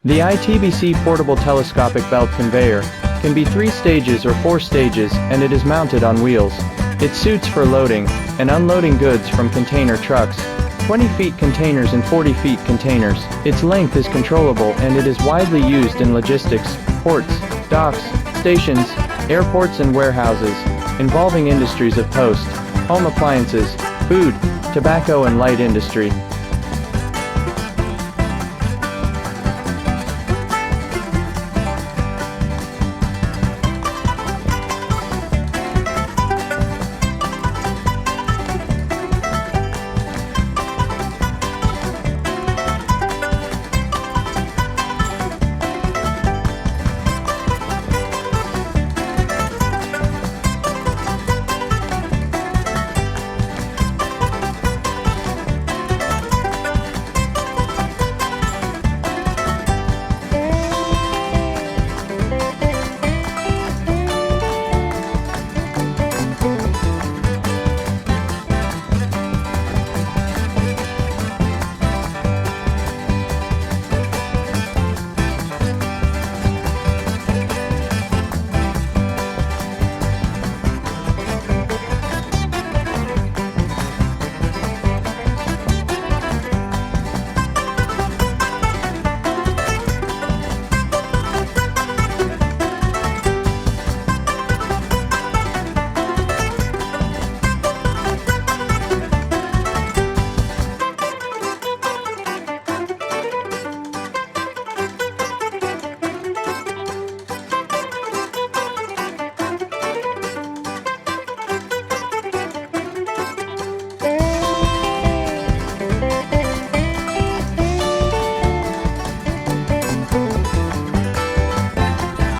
The ITBC portable telescopic belt conveyor can be 3 stages or 4 stages, and it is mounted on wheels. It suits for loading and unloading goods from container trucks, 20 feet containers and 40 feet containers. Its length is controllable and it is widely used in logistics, ports, docks, stations, airports and warehouses, involving industries of post, home appliances, food, tobacco and light industry.